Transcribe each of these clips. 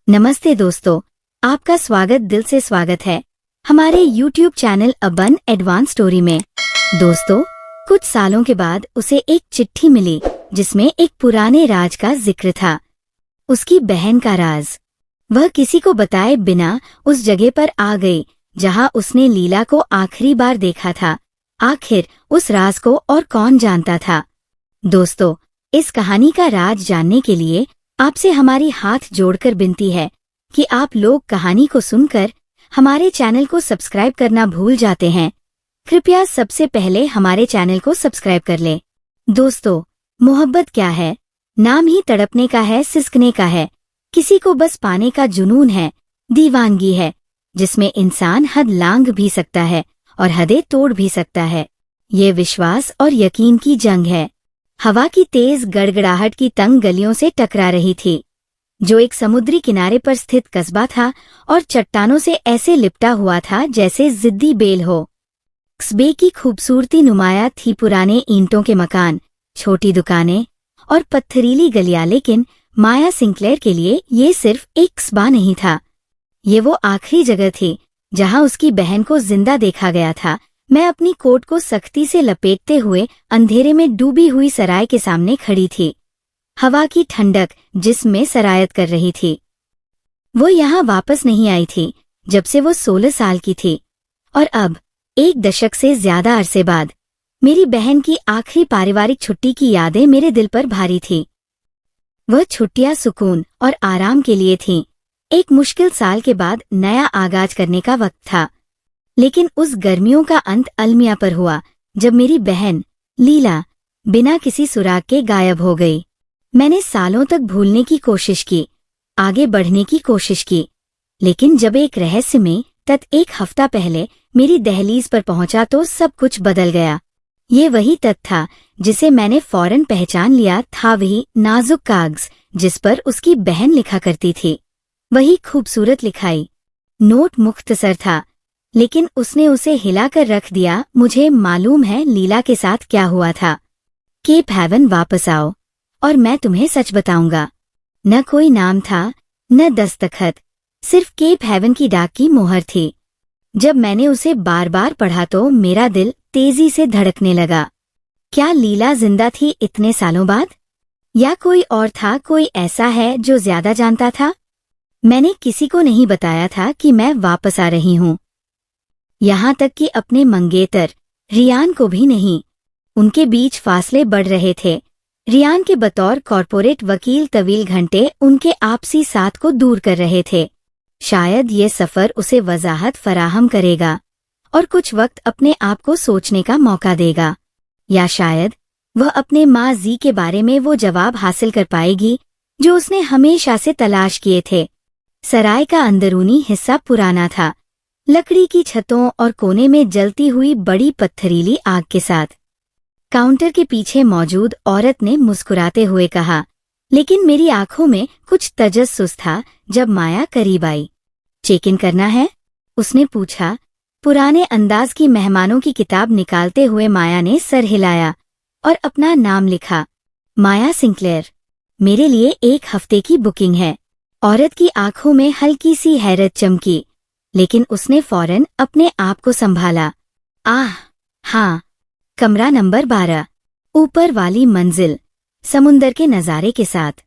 नमस्ते दोस्तों, आपका स्वागत दिल से स्वागत है हमारे YouTube चैनल अबन एडवांस स्टोरी में। दोस्तों, कुछ सालों के बाद उसे एक चिट्ठी मिली जिसमें एक पुराने राज का जिक्र था, उसकी बहन का राज। वह किसी को बताए बिना उस जगह पर आ गई जहां उसने लीला को आखिरी बार देखा था। आखिर उस राज को और कौन जानता था? दोस्तों, इस कहानी का राज जानने के लिए आपसे हमारी हाथ जोड़कर विनती है कि आप लोग कहानी को सुनकर हमारे चैनल को सब्सक्राइब करना भूल जाते हैं। कृपया सबसे पहले हमारे चैनल को सब्सक्राइब कर लें। दोस्तों, मोहब्बत क्या है? नाम ही तड़पने का है, सिसकने का है। किसी को बस पाने का जुनून है, दीवानगी है, जिसमें इंसान हद लांघ भी सकता है और हदें तोड़ भी सकता है। ये विश्वास और यकीन की जंग है। हवा की तेज गड़गड़ाहट की तंग गलियों से टकरा रही थी, जो एक समुद्री किनारे पर स्थित कस्बा था और चट्टानों से ऐसे लिपटा हुआ था जैसे जिद्दी बेल हो। कस्बे की खूबसूरती नुमाया थी, पुराने ईंटों के मकान, छोटी दुकानें और पत्थरीली गलियां, लेकिन माया सिंक्लेयर के लिए ये सिर्फ एक कस्बा नहीं था। ये वो आखिरी जगह थी जहां उसकी बहन को जिंदा देखा गया था। मैं अपनी कोट को सख्ती से लपेटते हुए अंधेरे में डूबी हुई सराय के सामने खड़ी थी। हवा की ठंडक जिसमें सरायत कर रही थी। वो यहाँ वापस नहीं आई थी जब से वो 16 साल की थी, और अब एक दशक से ज्यादा अरसे बाद मेरी बहन की आखिरी पारिवारिक छुट्टी की यादें मेरे दिल पर भारी थी। वह छुट्टियां सुकून और आराम के लिए थीं। एक मुश्किल साल के बाद नया आगाज करने का वक्त था। लेकिन उस गर्मियों का अंत अलमिया पर हुआ जब मेरी बहन लीला बिना किसी सुराग के गायब हो गई। मैंने सालों तक भूलने की कोशिश की, आगे बढ़ने की कोशिश की, लेकिन जब एक रहस्यमय तथ्य एक हफ्ता पहले मेरी दहलीज पर पहुंचा तो सब कुछ बदल गया। ये वही तथ्य था जिसे मैंने फौरन पहचान लिया था, वही नाजुक कागज जिस पर उसकी बहन लिखा करती थी, वही खूबसूरत लिखाई। नोट मुख्तसर था, लेकिन उसने उसे हिलाकर रख दिया। मुझे मालूम है लीला के साथ क्या हुआ था। केप हेवन वापस आओ और मैं तुम्हें सच बताऊंगा। न कोई नाम था, न दस्तखत, सिर्फ केप हेवन की डाक की मोहर थी। जब मैंने उसे बार बार पढ़ा तो मेरा दिल तेजी से धड़कने लगा। क्या लीला जिंदा थी इतने सालों बाद, या कोई और था, कोई ऐसा है जो ज्यादा जानता था? मैंने किसी को नहीं बताया था कि मैं वापस आ रही हूं, यहाँ तक कि अपने मंगेतर रियान को भी नहीं। उनके बीच फासले बढ़ रहे थे। रियान के बतौर कॉर्पोरेट वकील तवील घंटे उनके आपसी साथ को दूर कर रहे थे। शायद ये सफर उसे वजाहत फराहम करेगा और कुछ वक्त अपने आप को सोचने का मौका देगा, या शायद वह अपने माजी के बारे में वो जवाब हासिल कर पाएगी जो उसने हमेशा से तलाश किए थे। सराय का अंदरूनी हिस्सा पुराना था, लकड़ी की छतों और कोने में जलती हुई बड़ी पत्थरीली आग के साथ। काउंटर के पीछे मौजूद औरत ने मुस्कुराते हुए कहा, लेकिन मेरी आंखों में कुछ तजस्सुस था जब माया करीब आई। चेक इन करना है? उसने पूछा। पुराने अंदाज की मेहमानों की किताब निकालते हुए माया ने सर हिलाया और अपना नाम लिखा, माया सिंक्लेयर। मेरे लिए 1 हफ्ते की बुकिंग है। औरत की आंखों में हल्की सी हैरत चमकी, लेकिन उसने फौरन अपने आप को संभाला। हाँ, कमरा नंबर 12, ऊपर वाली मंजिल, समुंदर के नजारे के साथ।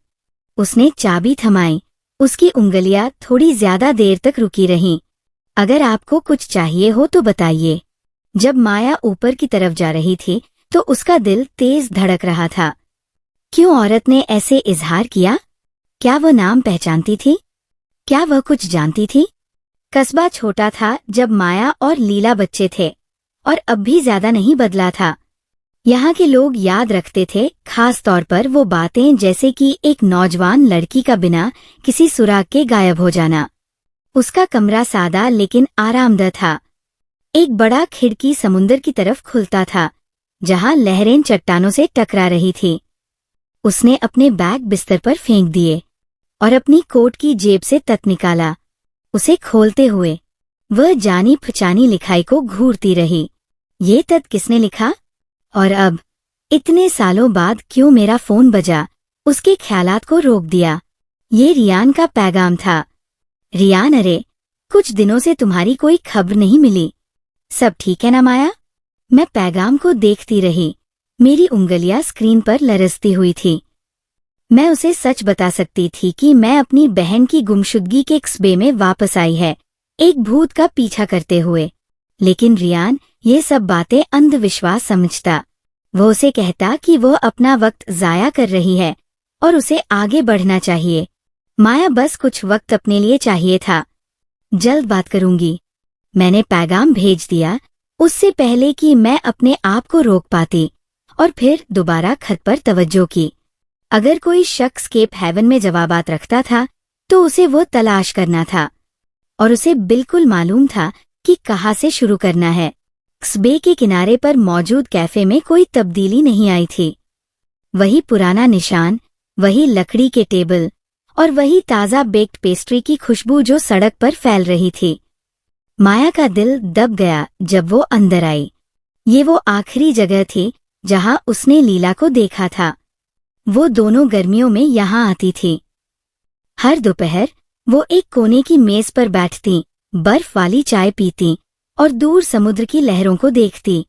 उसने चाबी थमाई। उसकी उंगलियां थोड़ी ज्यादा देर तक रुकी रहीं। अगर आपको कुछ चाहिए हो तो बताइए। जब माया ऊपर की तरफ जा रही थी तो उसका दिल तेज धड़क रहा था। क्यों औरत ने ऐसे इजहार किया? क्या वह नाम पहचानती थी? क्या वह कुछ जानती थी? कस्बा छोटा था जब माया और लीला बच्चे थे, और अब भी ज्यादा नहीं बदला था। यहाँ के लोग याद रखते थे, खास तौर पर वो बातें जैसे कि एक नौजवान लड़की का बिना किसी सुराग के गायब हो जाना। उसका कमरा सादा लेकिन आरामदेह था। एक बड़ा खिड़की समुंदर की तरफ खुलता था, जहां लहरें चट्टानों से टकरा रही थी। उसने अपने बैग बिस्तर पर फेंक दिए और अपनी कोट की जेब से तख्त निकाला। उसे खोलते हुए वह जानी पहचानी लिखाई को घूरती रही। ये तथ्य किसने लिखा? और अब इतने सालों बाद क्यों मेरा फोन बजा? उसके ख्यालात को रोक दिया। ये रियान का पैगाम था। रियान, अरे कुछ दिनों से तुम्हारी कोई खबर नहीं मिली। सब ठीक है ना माया? मैं पैगाम को देखती रही। मेरी उंगलियां स्क्रीन पर लरसती हुई थी। मैं उसे सच बता सकती थी कि मैं अपनी बहन की गुमशुदगी के क्सबे में वापस आई है, एक भूत का पीछा करते हुए। लेकिन रियान ये सब बातें अंधविश्वास समझता। वो उसे कहता कि वो अपना वक्त जाया कर रही है और उसे आगे बढ़ना चाहिए। माया बस कुछ वक्त अपने लिए चाहिए था। जल्द बात करूंगी, मैंने पैगाम भेज दिया, उससे पहले कि मैं अपने आप को रोक पाती, और फिर दोबारा खत पर तवज्जो की। अगर कोई शख्स केप हेवन में जवाबात रखता था तो उसे वो तलाश करना था, और उसे बिल्कुल मालूम था कि कहाँ से शुरू करना है। क्सबे के किनारे पर मौजूद कैफे में कोई तब्दीली नहीं आई थी। वही पुराना निशान, वही लकड़ी के टेबल और वही ताज़ा बेक्ड पेस्ट्री की खुशबू जो सड़क पर फैल रही थी। माया का दिल दब गया जब वो अंदर आई। ये वो आखिरी जगह थी जहां उसने लीला को देखा था। वो दोनों गर्मियों में यहाँ आती थी। हर दोपहर वो एक कोने की मेज पर बैठती, बर्फ वाली चाय पीती और दूर समुद्र की लहरों को देखती।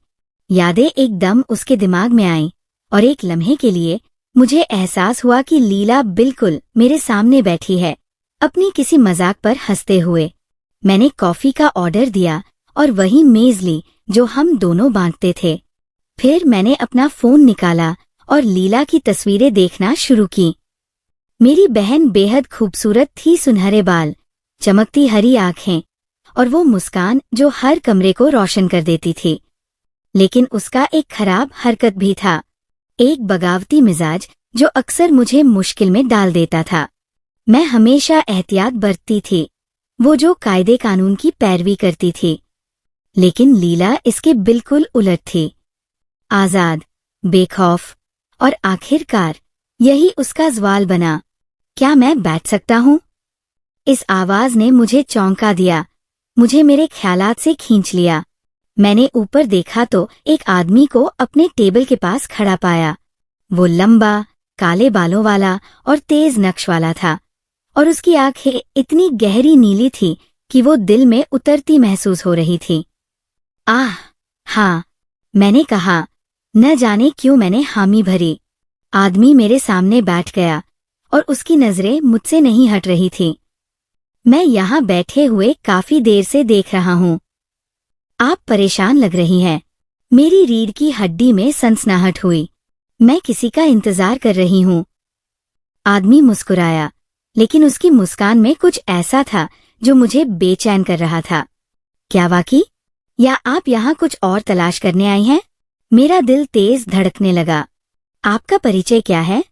यादें एकदम उसके दिमाग में आईं, और एक लम्हे के लिए मुझे एहसास हुआ कि लीला बिल्कुल मेरे सामने बैठी है, अपनी किसी मजाक पर हंसते हुए। मैंने कॉफी का ऑर्डर दिया और वही मेज ली जो हम दोनों बांटते थे। फिर मैंने अपना फोन निकाला और लीला की तस्वीरें देखना शुरू की। मेरी बहन बेहद खूबसूरत थी, सुनहरे बाल, चमकती हरी आंखें और वो मुस्कान जो हर कमरे को रोशन कर देती थी। लेकिन उसका एक खराब हरकत भी था, एक बगावती मिजाज जो अक्सर मुझे मुश्किल में डाल देता था। मैं हमेशा एहतियात बरतती थी, वो जो कायदे कानून की पैरवी करती थी। लेकिन लीला इसके बिल्कुल उलट थी, आजाद, बेखौफ, और आखिरकार यही उसका ज़वाल बना। क्या मैं बैठ सकता हूँ? इस आवाज ने मुझे चौंका दिया, मुझे मेरे ख्यालात से खींच लिया। मैंने ऊपर देखा तो एक आदमी को अपने टेबल के पास खड़ा पाया। वो लंबा, काले बालों वाला और तेज नक्श वाला था, और उसकी आंखें इतनी गहरी नीली थी कि वो दिल में उतरती महसूस हो रही थी। आह, हाँ, मैंने कहा। न जाने क्यों मैंने हामी भरी। आदमी मेरे सामने बैठ गया और उसकी नजरें मुझसे नहीं हट रही थीं। मैं यहाँ बैठे हुए काफी देर से देख रहा हूँ। आप परेशान लग रही हैं। मेरी रीढ़ की हड्डी में सनसनाहट हुई। मैं किसी का इंतजार कर रही हूँ। आदमी मुस्कुराया, लेकिन उसकी मुस्कान में कुछ ऐसा था जो मुझे बेचैन कर रहा था। क्या वाकई? या आप यहाँ कुछ और तलाश करने आई हैं? मेरा दिल तेज धड़कने लगा। आपका परिचय क्या है?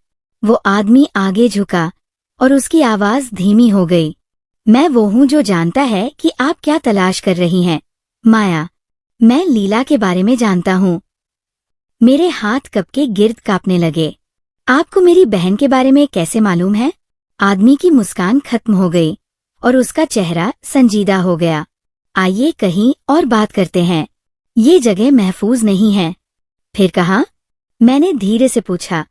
वो आदमी आगे झुका और उसकी आवाज धीमी हो गई। मैं वो हूँ जो जानता है कि आप क्या तलाश कर रही हैं, माया। मैं लीला के बारे में जानता हूँ। मेरे हाथ कप के गिर्द कांपने लगे। आपको मेरी बहन के बारे में कैसे मालूम है? आदमी की मुस्कान खत्म हो गई और उसका चेहरा संजीदा हो गया। आइए कहीं और बात करते हैं, ये जगह महफूज नहीं है। फिर कहा? मैंने धीरे से पूछा।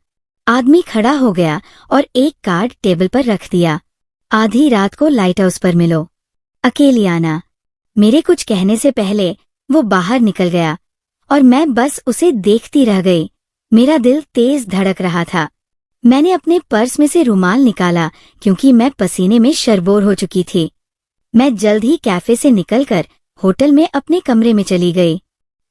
आदमी खड़ा हो गया और एक कार्ड टेबल पर रख दिया। आधी रात को लाइट हाउस पर मिलो, अकेली आना। मेरे कुछ कहने से पहले वो बाहर निकल गया और मैं बस उसे देखती रह गई। मेरा दिल तेज धड़क रहा था। मैंने अपने पर्स में से रुमाल निकाला क्योंकि मैं पसीने में शरबोर हो चुकी थी। मैं जल्द ही कैफे से निकलकर होटल में अपने कमरे में चली गई।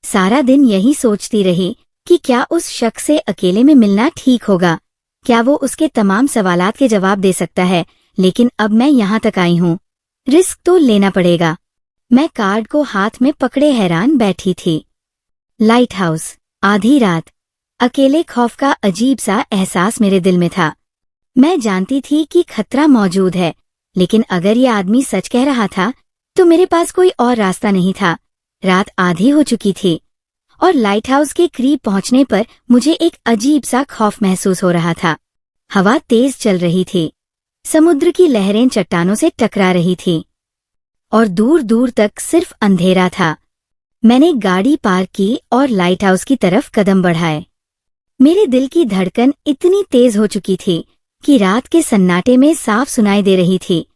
सारा दिन यही सोचती रही कि क्या उस शख्स से अकेले में मिलना ठीक होगा, क्या वो उसके तमाम सवालात के जवाब दे सकता है। लेकिन अब मैं यहाँ तक आई हूँ, रिस्क तो लेना पड़ेगा। मैं कार्ड को हाथ में पकड़े हैरान बैठी थी। लाइट हाउस, आधी रात, अकेले, खौफ का अजीब सा एहसास मेरे दिल में था। मैं जानती थी कि खतरा मौजूद है, लेकिन अगर ये आदमी सच कह रहा था तो मेरे पास कोई और रास्ता नहीं था। रात आधी हो चुकी थी और लाइट हाउस के करीब पहुंचने पर मुझे एक अजीब सा खौफ महसूस हो रहा था। हवा तेज चल रही थी, समुद्र की लहरें चट्टानों से टकरा रही थीं और दूर दूर तक सिर्फ अंधेरा था। मैंने गाड़ी पार्क की और लाइट हाउस की तरफ कदम बढ़ाए। मेरे दिल की धड़कन इतनी तेज हो चुकी थी कि रात के सन्नाटे में साफ सुनाई दे रही थी।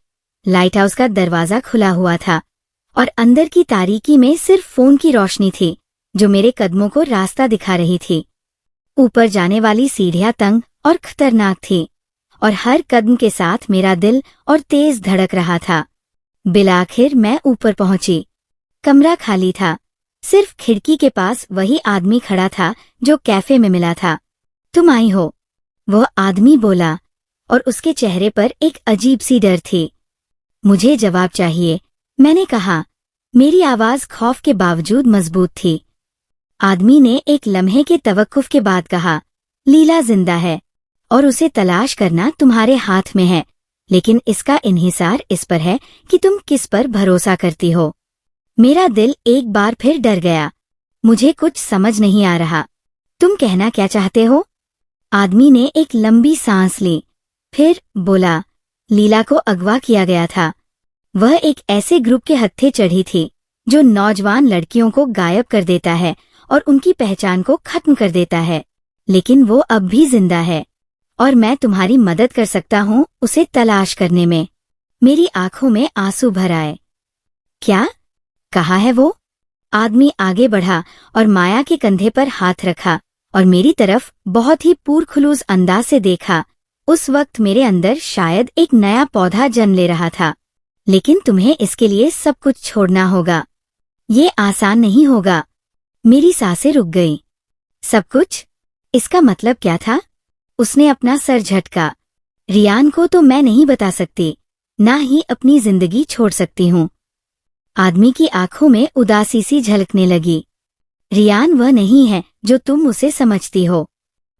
लाइट हाउस का दरवाजा खुला हुआ था और अंदर की तारीकी में सिर्फ फोन की रोशनी थी जो मेरे कदमों को रास्ता दिखा रही थी। ऊपर जाने वाली सीढ़ियां तंग और खतरनाक थी और हर कदम के साथ मेरा दिल और तेज धड़क रहा था। बिलाखिर मैं ऊपर पहुंची। कमरा खाली था। सिर्फ खिड़की के पास वही आदमी खड़ा था जो कैफे में मिला था। तुम आई हो, वह आदमी बोला और उसके चेहरे पर एक अजीब सी डर थी। मुझे जवाब चाहिए, मैंने कहा। मेरी आवाज खौफ के बावजूद मजबूत थी। आदमी ने एक लम्हे के तवक्कुफ के बाद कहा, लीला जिंदा है और उसे तलाश करना तुम्हारे हाथ में है, लेकिन इसका इन्हिसार इस पर है कि तुम किस पर भरोसा करती हो। मेरा दिल एक बार फिर डर गया। मुझे कुछ समझ नहीं आ रहा। तुम कहना क्या चाहते हो? आदमी ने एक लंबी सांस ली, फिर बोला, लीला को अगवा किया गया था। वह एक ऐसे ग्रुप के हत्थे चढ़ी थी जो नौजवान लड़कियों को गायब कर देता है और उनकी पहचान को खत्म कर देता है, लेकिन वो अब भी जिंदा है और मैं तुम्हारी मदद कर सकता हूँ उसे तलाश करने में। मेरी आंखों में आंसू भर आए। क्या कहा है वो? आदमी आगे बढ़ा और माया के कंधे पर हाथ रखा और मेरी तरफ बहुत ही पुरखुलूस अंदाज से देखा। उस वक्त मेरे अंदर शायद एक नया पौधा जन्म ले रहा था। लेकिन तुम्हें इसके लिए सब कुछ छोड़ना होगा। ये आसान नहीं होगा। मेरी सांसें रुक गईं। सब कुछ? इसका मतलब क्या था? उसने अपना सर झटका। रियान को तो मैं नहीं बता सकती, ना ही अपनी जिंदगी छोड़ सकती हूँ। आदमी की आंखों में उदासी सी झलकने लगी। रियान वह नहीं है जो तुम उसे समझती हो।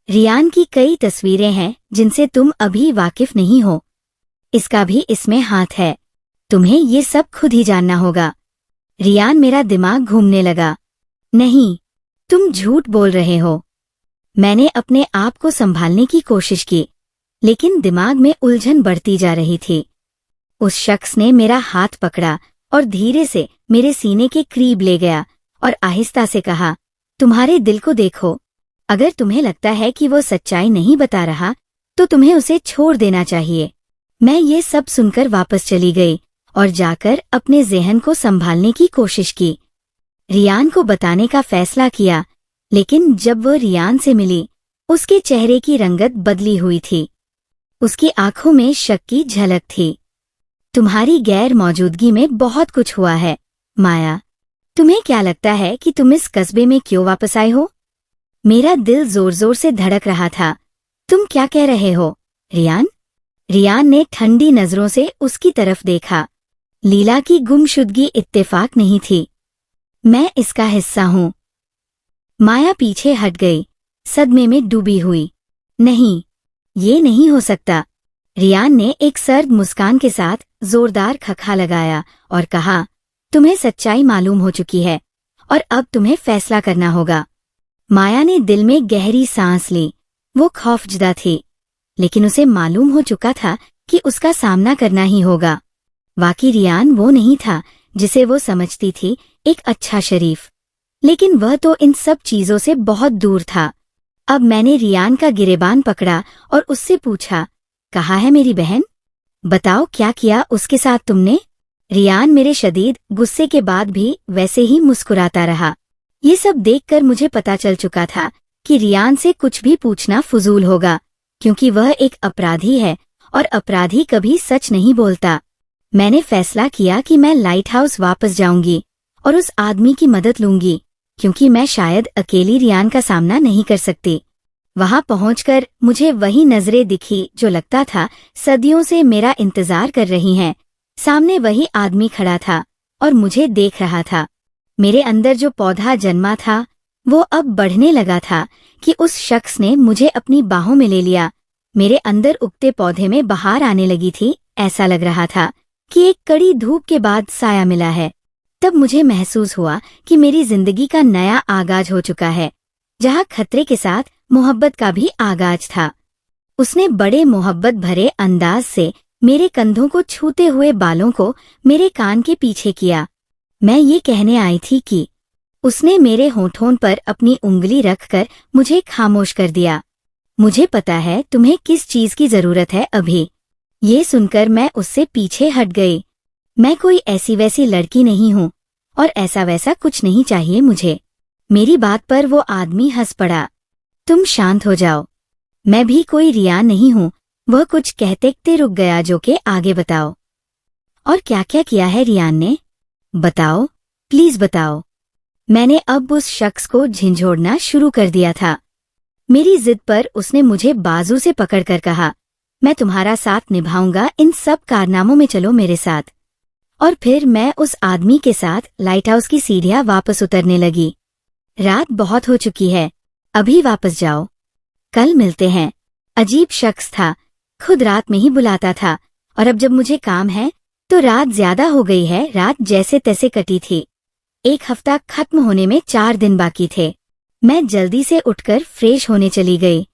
रियान की कई तस्वीरें हैं जिनसे तुम अभी वाकिफ नहीं हो। इसका भी इसमें हाथ है। तुम्हें ये सब खुद ही जानना होगा। रियान, मेरा दिमाग घूमने लगा। नहीं, तुम झूठ बोल रहे हो। मैंने अपने आप को संभालने की कोशिश की, लेकिन दिमाग में उलझन बढ़ती जा रही थी। उस शख्स ने मेरा हाथ पकड़ा और धीरे से मेरे सीने के करीब ले गया और आहिस्ता से कहा, तुम्हारे दिल को देखो। अगर तुम्हें लगता है कि वो सच्चाई नहीं बता रहा, तो तुम्हें उसे छोड़ देना चाहिए। मैं ये सब सुनकर वापस चली गई और जाकर अपने ज़हन को संभालने की कोशिश की। रियान को बताने का फैसला किया, लेकिन जब वो रियान से मिली, उसके चेहरे की रंगत बदली हुई थी। उसकी आंखों में शक की झलक थी। तुम्हारी गैर मौजूदगी में बहुत कुछ हुआ है, माया। तुम्हें क्या लगता है कि तुम इस कस्बे में क्यों वापस आए हो? मेरा दिल जोर जोर से धड़क रहा था। तुम क्या कह रहे हो, रियान? रियान ने ठंडी नजरों से उसकी तरफ देखा। लीला की गुमशुदगी इत्तेफाक नहीं थी। मैं इसका हिस्सा हूँ। माया पीछे हट गई, सदमे में डूबी हुई। नहीं, ये नहीं हो सकता। रियान ने एक सर्द मुस्कान के साथ जोरदार खखा लगाया और कहा, तुम्हें सच्चाई मालूम हो चुकी है और अब तुम्हें फैसला करना होगा। माया ने दिल में गहरी सांस ली। वो खौफजदा थी, लेकिन उसे मालूम हो चुका था कि उसका सामना करना ही होगा। वाकई रियान वो नहीं था जिसे वो समझती थी, एक अच्छा शरीफ। लेकिन वह तो इन सब चीजों से बहुत दूर था। अब मैंने रियान का गिरेबान पकड़ा और उससे पूछा, कहाँ है मेरी बहन? बताओ, क्या किया उसके साथ तुमने? रियान मेरे शदीद गुस्से के बाद भी वैसे ही मुस्कुराता रहा। ये सब देखकर मुझे पता चल चुका था कि रियान से कुछ भी पूछना फजूल होगा, क्योंकि वह एक अपराधी है और अपराधी कभी सच नहीं बोलता। मैंने फैसला किया कि मैं लाइट हाउस वापस जाऊंगी और उस आदमी की मदद लूंगी, क्योंकि मैं शायद अकेली रियान का सामना नहीं कर सकती। वहां पहुंचकर मुझे वही नजरें दिखी जो लगता था सदियों से मेरा इंतजार कर रही हैं। सामने वही आदमी खड़ा था और मुझे देख रहा था। मेरे अंदर जो पौधा जन्मा था वो अब बढ़ने लगा था कि उस शख्स ने मुझे अपनी बाहों में ले लिया। मेरे अंदर उगते पौधे में बहार आने लगी थी। ऐसा लग रहा था कि एक कड़ी धूप के बाद साया मिला है। तब मुझे महसूस हुआ कि मेरी जिंदगी का नया आगाज हो चुका है, जहाँ खतरे के साथ मोहब्बत का भी आगाज था। उसने बड़े मोहब्बत भरे अंदाज से मेरे कंधों को छूते हुए बालों को मेरे कान के पीछे किया। मैं ये कहने आई थी कि उसने मेरे होठों पर अपनी उंगली रखकर मुझे खामोश कर दिया। मुझे पता है तुम्हें किस चीज की जरूरत है अभी। ये सुनकर मैं उससे पीछे हट गई। मैं कोई ऐसी वैसी लड़की नहीं हूँ और ऐसा वैसा कुछ नहीं चाहिए मुझे। मेरी बात पर वो आदमी हंस पड़ा। तुम शांत हो जाओ, मैं भी कोई रियान नहीं हूँ। वह कुछ कहते रुक गया। जो के आगे बताओ। और क्या क्या किया है रियान ने? बताओ, प्लीज बताओ। मैंने अब उस शख्स को झिंझोड़ना शुरू कर दिया था। मेरी जिद पर उसने मुझे बाजू से पकड़कर कहा, मैं तुम्हारा साथ निभाऊंगा इन सब कारनामों में, चलो मेरे साथ। और फिर मैं उस आदमी के साथ लाइट हाउस की सीढ़ियां वापस उतरने लगी। रात बहुत हो चुकी है, अभी वापस जाओ, कल मिलते हैं। अजीब शख्स था, खुद रात में ही बुलाता था, और अब जब मुझे काम है तो रात ज्यादा हो गई है। रात जैसे तैसे कटी थी। एक हफ्ता खत्म होने में 4 दिन बाकी थे। मैं जल्दी से उठकर फ्रेश होने चली गई।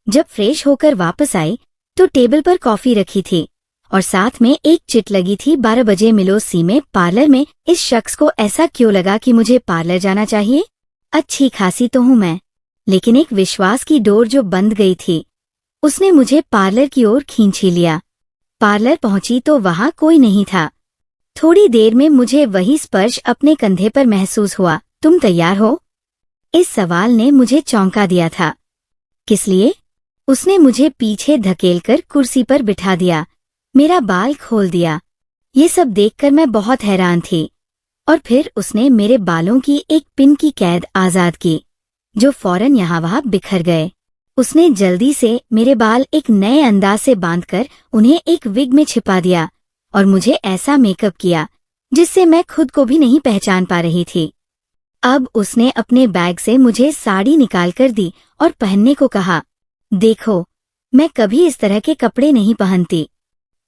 जब फ्रेश होकर वापस आई तो टेबल पर कॉफी रखी थी और साथ में एक चिट लगी थी। 12 बजे मिलो सी में पार्लर में। इस शख्स को ऐसा क्यों लगा कि मुझे पार्लर जाना चाहिए? अच्छी खासी तो हूं मैं, लेकिन एक विश्वास की डोर जो बंध गई थी, उसने मुझे पार्लर की ओर खींच ही लिया। पार्लर पहुंची तो वहां कोई नहीं था। थोड़ी देर में मुझे वही स्पर्श अपने कंधे पर महसूस हुआ। तुम तैयार हो? इस सवाल ने मुझे चौंका दिया था। किस लिए? उसने मुझे पीछे धकेलकर कुर्सी पर बिठा दिया, मेरा बाल खोल दिया। ये सब देखकर मैं बहुत हैरान थी। और फिर उसने मेरे बालों की एक पिन की कैद आजाद की, जो फौरन यहाँ वहाँ बिखर गए। उसने जल्दी से मेरे बाल एक नए अंदाज से बांधकर उन्हें एक विग में छिपा दिया और मुझे ऐसा मेकअप किया जिससे मैं खुद को भी नहीं पहचान पा रही थी। अब उसने अपने बैग से मुझे साड़ी निकालकर दी और पहनने को कहा। देखो, मैं कभी इस तरह के कपड़े नहीं पहनती।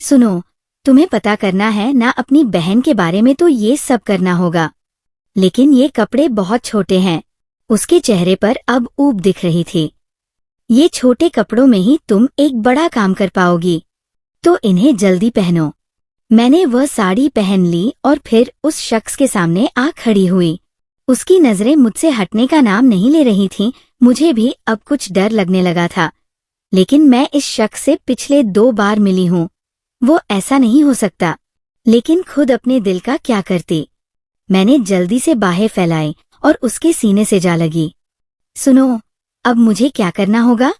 सुनो, तुम्हें पता करना है ना अपनी बहन के बारे में तो ये सब करना होगा, लेकिन ये कपड़े बहुत छोटे हैं। उसके चेहरे पर अब ऊब दिख रही थी। ये छोटे कपड़ों में ही तुम एक बड़ा काम कर पाओगी, तो इन्हें जल्दी पहनो। मैंने वह साड़ी पहन ली और फिर उस शख्स के सामने आ खड़ी हुई। उसकी नजरें मुझसे हटने का नाम नहीं ले रही थीं। मुझे भी अब कुछ डर लगने लगा था, लेकिन मैं इस शख्स से पिछले 2 बार मिली हूँ। वो ऐसा नहीं हो सकता। लेकिन खुद अपने दिल का क्या करती? मैंने जल्दी से बाहें फैलाई और उसके सीने से जा लगी। सुनो, अब मुझे क्या करना होगा?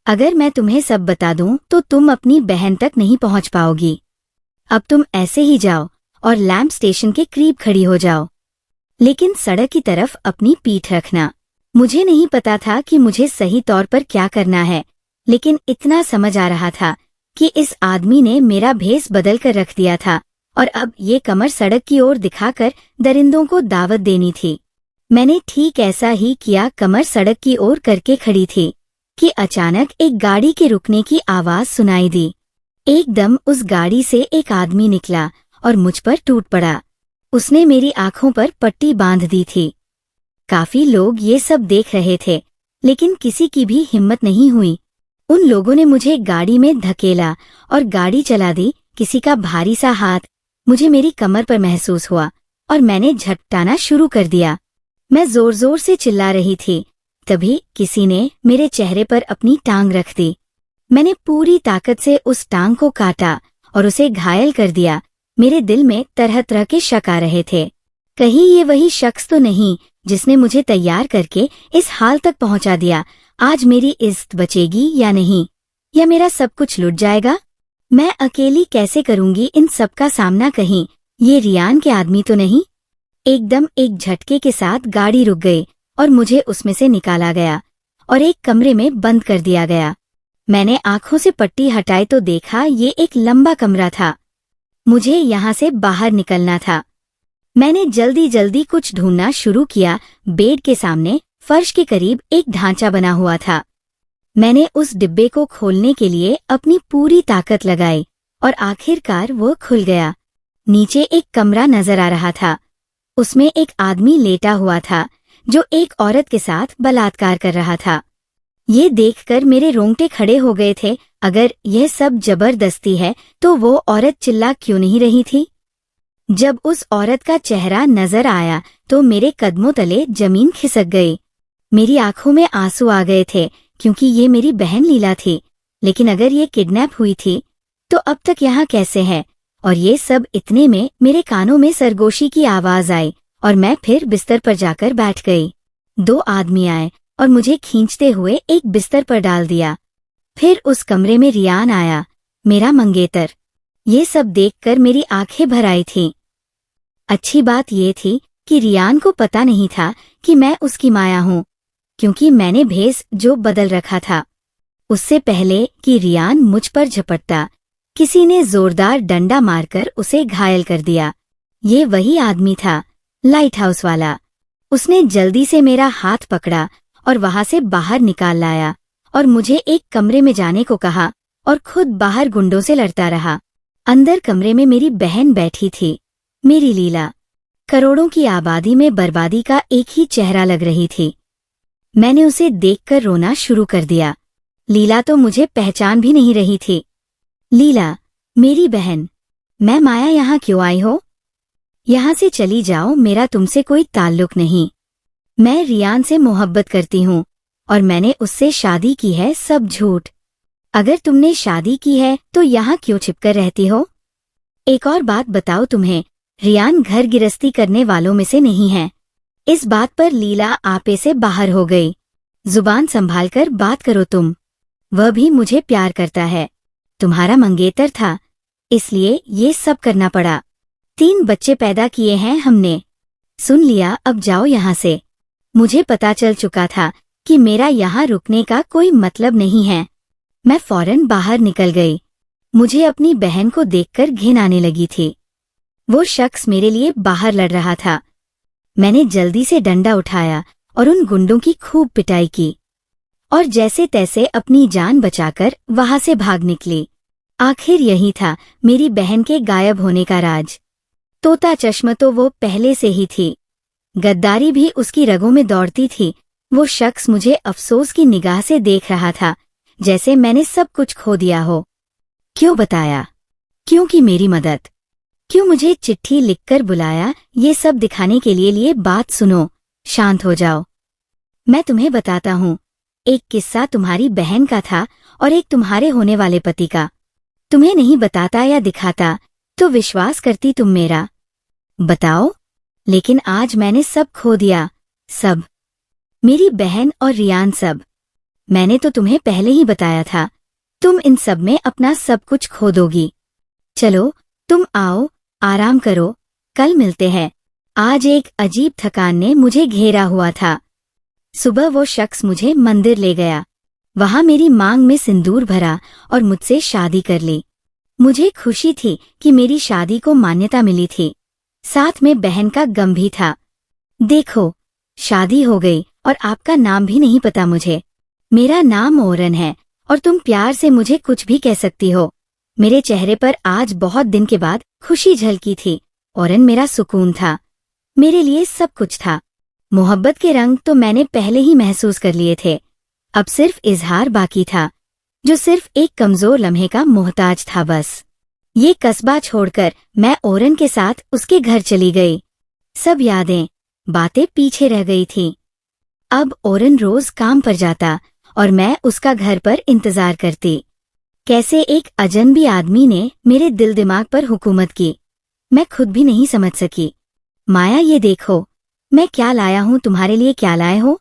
अगर मैं तुम्हें सब बता दूं तो तुम अपनी बहन तक नहीं पहुंच पाओगी। अब तुम ऐसे ही जाओ और लैंप स्टेशन के करीब खड़ी हो जाओ, लेकिन सड़क की तरफ अपनी पीठ रखना। मुझे नहीं पता था कि मुझे सही तौर पर क्या करना है, लेकिन इतना समझ आ रहा था कि इस आदमी ने मेरा भेस बदल कर रख दिया था और अब ये कमर सड़क की ओर दिखाकर दरिंदों को दावत देनी थी। मैंने ठीक ऐसा ही किया। कमर सड़क की ओर करके खड़ी थी कि अचानक एक गाड़ी के रुकने की आवाज सुनाई दी। एकदम उस गाड़ी से एक आदमी निकला और मुझ पर टूट पड़ा। उसने मेरी आंखों पर पट्टी बांध दी थी। काफी लोग ये सब देख रहे थे, लेकिन किसी की भी हिम्मत नहीं हुई। उन लोगों ने मुझे गाड़ी में धकेला और गाड़ी चला दी। किसी का भारी सा हाथ मुझे मेरी कमर पर महसूस हुआ और मैंने झपटाना शुरू कर दिया। मैं जोर जोर से चिल्ला रही थी। तभी किसी ने मेरे चेहरे पर अपनी टांग रख दी। मैंने पूरी ताकत से उस टांग को काटा और उसे घायल कर दिया। मेरे दिल में तरह तरह के शक आ रहे थे। कहीं ये वही शख्स तो नहीं जिसने मुझे तैयार करके इस हाल तक पहुंचा दिया? आज मेरी इज्जत बचेगी या नहीं, या मेरा सब कुछ लुट जाएगा? मैं अकेली कैसे करूंगी इन सब का सामना? कहीं ये रियान के आदमी तो नहीं? एकदम एक झटके के साथ गाड़ी रुक गई और मुझे उसमें से निकाला गया और एक कमरे में बंद कर दिया गया। मैंने आंखों से पट्टी हटाई तो देखा ये एक लंबा कमरा था। मुझे यहाँ से बाहर निकलना था। मैंने जल्दी जल्दी कुछ ढूंढना शुरू किया। बेड के सामने फर्श के करीब एक ढांचा बना हुआ था। मैंने उस डिब्बे को खोलने के लिए अपनी पूरी ताकत लगाई और आखिरकार वो खुल गया। नीचे एक कमरा नजर आ रहा था। उसमें एक आदमी लेटा हुआ था जो एक औरत के साथ बलात्कार कर रहा था। ये देखकर मेरे रोंगटे खड़े हो गए थे। अगर यह सब जबरदस्ती है तो वो औरत चिल्ला क्यों नहीं रही थी? जब उस औरत का चेहरा नजर आया तो मेरे कदमों तले जमीन खिसक गई। मेरी आंखों में आंसू आ गए थे क्योंकि ये मेरी बहन लीला थी। लेकिन अगर ये किडनैप हुई थी तो अब तक यहाँ कैसे है? और ये सब इतने में मेरे कानों में सरगोशी की आवाज आई और मैं फिर बिस्तर पर जाकर बैठ गई। 2 आदमी आए और मुझे खींचते हुए एक बिस्तर पर डाल दिया। फिर उस कमरे में रियान आया, मेरा मंगेतर। ये सब देखकर मेरी आंखें भर आई थीं। अच्छी बात ये थी कि रियान को पता नहीं था कि मैं उसकी माया हूँ, क्योंकि मैंने भेस जो बदल रखा था। उससे पहले कि रियान मुझ पर झपटता, किसी ने जोरदार डंडा मारकर उसे घायल कर दिया। ये वही आदमी था, लाइट हाउस वाला। उसने जल्दी से मेरा हाथ पकड़ा और वहां से बाहर निकाल लाया और मुझे एक कमरे में जाने को कहा और खुद बाहर गुंडों से लड़ता रहा। अंदर कमरे में मेरी बहन बैठी थी, मेरी लीला। करोड़ों की आबादी में बर्बादी का एक ही चेहरा लग रही थी। मैंने उसे देखकर रोना शुरू कर दिया। लीला तो मुझे पहचान भी नहीं रही थी। लीला, मेरी बहन, मैं माया यहाँ क्यों आई हो? यहाँ से चली जाओ, मेरा तुमसे कोई ताल्लुक नहीं। मैं रियान से मोहब्बत करती हूँ और मैंने उससे शादी की है, सब झूठ। अगर तुमने शादी की है तो यहाँ क्यों छिपकर रहती हो? एक और बात बताओ तुम्हें, रियान घर गिरस्ती करने वालों में से नहीं है। इस बात पर लीला आपे से बाहर हो गई। जुबान संभालकर बात करो तुम। वह भी मुझे प्यार करता है, तुम्हारा मंगेतर था, इसलिए ये सब करना पड़ा। 3 बच्चे पैदा किए हैं हमने। सुन लिया, अब जाओ यहाँ से। मुझे पता चल चुका था कि मेरा यहाँ रुकने का कोई मतलब नहीं है। मैं फौरन बाहर निकल गई। मुझे अपनी बहन को देखकर घिन आने लगी थी। वो शख्स मेरे लिए बाहर लड़ रहा था। मैंने जल्दी से डंडा उठाया और उन गुंडों की खूब पिटाई की और जैसे तैसे अपनी जान बचाकर वहां से भाग निकली। आखिर यही था मेरी बहन के गायब होने का राज। तोता चश्म तो वो पहले से ही थी, गद्दारी भी उसकी रगों में दौड़ती थी। वो शख्स मुझे अफसोस की निगाह से देख रहा था, जैसे मैंने सब कुछ खो दिया हो। क्यों बताया? क्योंकि मेरी मदद। क्यों मुझे चिट्ठी लिखकर बुलाया? ये सब दिखाने के लिए बात सुनो, शांत हो जाओ। मैं तुम्हें बताता हूँ। एक किस्सा तुम्हारी बहन का था और एक तुम्हारे होने वाले पति का। तुम्हें नहीं बताता या दिखाता तो विश्वास करती तुम मेरा? बताओ। लेकिन आज मैंने सब खो दिया, सब। मेरी बहन और रियान, सब। मैंने तो तुम्हें पहले ही बताया था, तुम इन सब में अपना सब कुछ खो दोगी। चलो तुम आओ, आराम करो, कल मिलते हैं। आज एक अजीब थकान ने मुझे घेरा हुआ था। सुबह वो शख्स मुझे मंदिर ले गया। वहां मेरी मांग में सिंदूर भरा और मुझसे शादी कर ली। मुझे खुशी थी कि मेरी शादी को मान्यता मिली थी। साथ में बहन का गम भी था। देखो, शादी हो गई और आपका नाम भी नहीं पता मुझे। मेरा नाम ओरन है और तुम प्यार से मुझे कुछ भी कह सकती हो। मेरे चेहरे पर आज बहुत दिन के बाद खुशी झलकी थी। ओरन मेरा सुकून था, मेरे लिए सब कुछ था। मोहब्बत के रंग तो मैंने पहले ही महसूस कर लिए थे। अब सिर्फ इजहार बाकी था, जो सिर्फ एक कमजोर लम्हे का मोहताज था, बस। ये कस्बा छोड़कर मैं ओरन के साथ उसके घर चली गई। सब यादें, बातें पीछे रह गई थीं। अब ओरन रोज काम पर जाता और मैं उसका घर पर इंतजार करती। कैसे एक अजनबी आदमी ने मेरे दिल दिमाग पर हुकूमत की, मैं खुद भी नहीं समझ सकी। माया, ये देखो मैं क्या लाया हूँ तुम्हारे लिए। क्या लाए हो?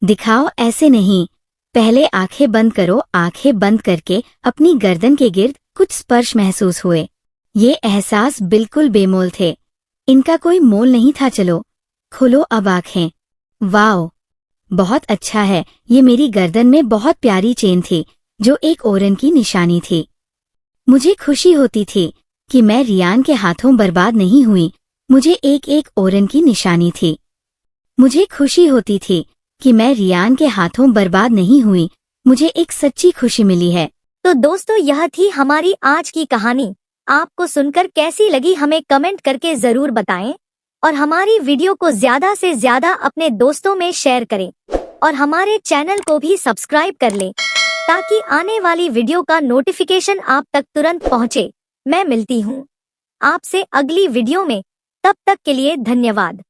दिखाओ, ऐसे नहीं। पहले आंखें बंद करो। आंखें बंद करके अपनी गर्दन के गिर्द कुछ स्पर्श महसूस हुए। ये एहसास बिल्कुल बेमोल थे, इनका कोई मोल नहीं था। चलो खोलो अब आंखें। वाओ, बहुत अच्छा है। ये मेरी गर्दन में बहुत प्यारी चेन थी, जो एक ओरन की निशानी थी। मुझे खुशी होती थी कि मैं रियान के हाथों बर्बाद नहीं हुई। मुझे एक एक ओरन की निशानी थी। मुझे खुशी होती थी कि मैं रियान के हाथों बर्बाद नहीं हुई। मुझे एक सच्ची खुशी मिली है। तो दोस्तों, यह थी हमारी आज की कहानी। आपको सुनकर कैसी लगी हमें कमेंट करके जरूर बताएं और हमारी वीडियो को ज्यादा से ज्यादा अपने दोस्तों में शेयर करें और हमारे चैनल को भी सब्सक्राइब कर लें ताकि आने वाली वीडियो का नोटिफिकेशन आप तक तुरंत पहुंचे। मैं मिलती हूं आपसे अगली वीडियो में, तब तक के लिए धन्यवाद।